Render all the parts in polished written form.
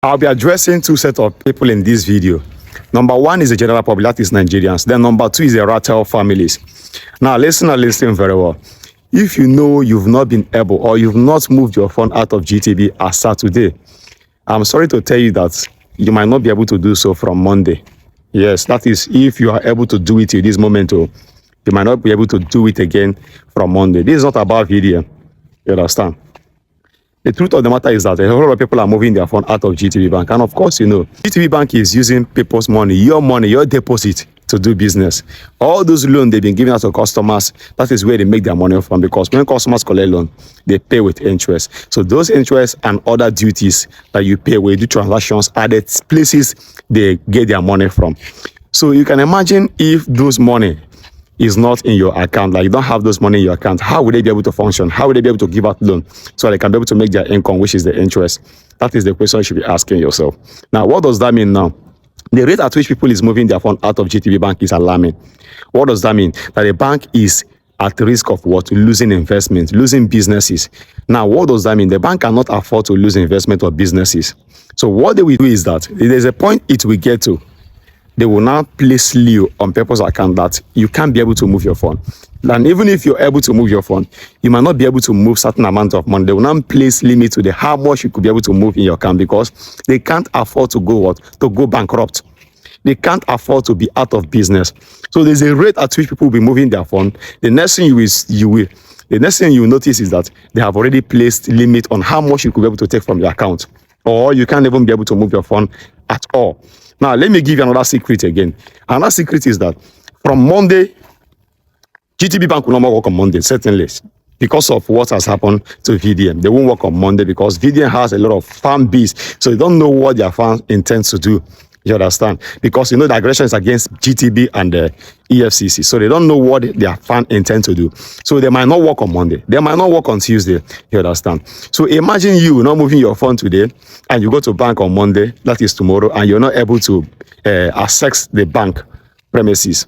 I'll be addressing two sets of people in this video. Number one is the general public, that is Nigerians. Then number two is the Ratel families. Now listen very well. If you know you've not been able or you've not moved your phone out of GTB as of today, I'm sorry to tell you that you might not be able to do so from Monday. Yes, that is if you are able to do it in this moment, you might not be able to do it again from Monday. This is not about video. You understand? The truth of the matter is that a whole lot of people are moving their phone out of GTB Bank. And of course, you know, GTB Bank is using people's money, your deposit to do business. All those loans they've been giving out to customers, that is where they make their money from, because when customers collect loan, they pay with interest. So those interests and other duties that you pay when you do transactions are the places they get their money from. So you can imagine if those money is not in your account, like you don't have those money in your account, how would they be able to function? How would they be able to give out loan so they can be able to make their income, which is the interest? That is the question you should be asking yourself. Now, what does that mean now? The rate at which people is moving their fund out of GTB Bank is alarming. What does that mean? That the bank is at risk of what? Losing investment, losing businesses. Now, what does that mean? The bank cannot afford to lose investment or businesses. So what they will do is that there's a point it will get to. They will now place you on people's account that you can't be able to move your phone. And even if you're able to move your phone, you might not be able to move certain amount of money. They will not place limit to how much you could be able to move in your account, because they can't afford to go bankrupt. They can't afford to be out of business. So there's a rate at which people will be moving their phone. The next thing you will notice is that they have already placed limit on how much you could be able to take from your account, or you can't even be able to move your phone at all. Now, let me give you another secret again. Another secret is that from Monday, GTB Bank will not more work on Monday, certainly, because of what has happened to VDM. They won't work on Monday because VDM has a lot of fan base, so they don't know what their fans intend to do. You understand? Because you know the aggression is against GTB and the EFCC, so they don't know what their fan intend to do. So they might not work on Monday. They might not work on Tuesday. You understand? So imagine you not moving your phone today, and you go to bank on Monday, that is tomorrow, and you're not able to access the bank premises.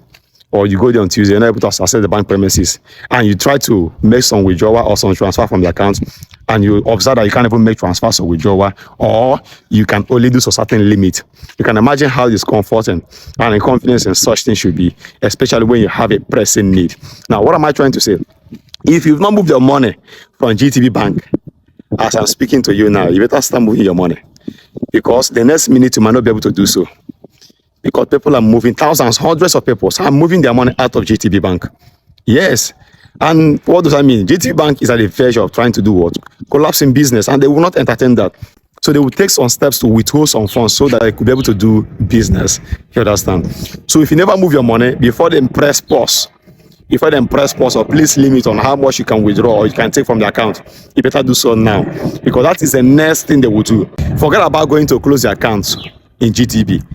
Or you go there on Tuesday, you're not able to access the bank premises, and you try to make some withdrawal or some transfer from the account, and you observe that you can't even make transfers or withdrawal, or you can only do a certain limit. You can imagine how discomforting and inconvenience in such things should be, especially when you have a pressing need. Now, what am I trying to say? If you've not moved your money from GTB Bank, as I'm speaking to you now, you better start moving your money, because the next minute you might not be able to do so. Because people are moving, thousands, hundreds of people are moving their money out of GTB Bank. Yes. And what does that mean? GTB Bank is at the verge of trying to do what? Collapsing business, and they will not entertain that. So they will take some steps to withhold some funds so that they could be able to do business. You understand? So if you never move your money, before they press pause or place limit on how much you can withdraw or you can take from the account, you better do so now, because that is the next thing they will do. Forget about going to close the accounts in GTB.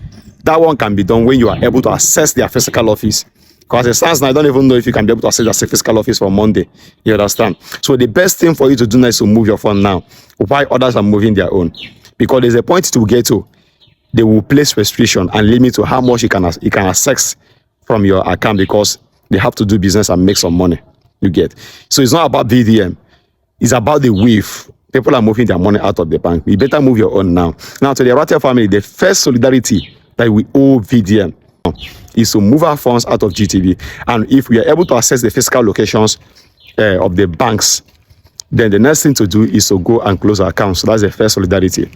That one can be done when you are able to access their physical office. Because it stands now, I don't even know if you can be able to access their physical office for Monday. You understand? So the best thing for you to do now is to move your phone now, while others are moving their own. Because there's a point to get to. They will place restriction and limit to how much you can access from your account, because they have to do business and make some money. You get? So it's not about VDM. It's about the wave. People are moving their money out of the bank. You better move your own now. Now, to the Ratel family, the first solidarity that we owe VDM is to move our funds out of GTB. And if we are able to access the physical locations of the banks, then the next thing to do is to go and close our accounts. So that's the first solidarity.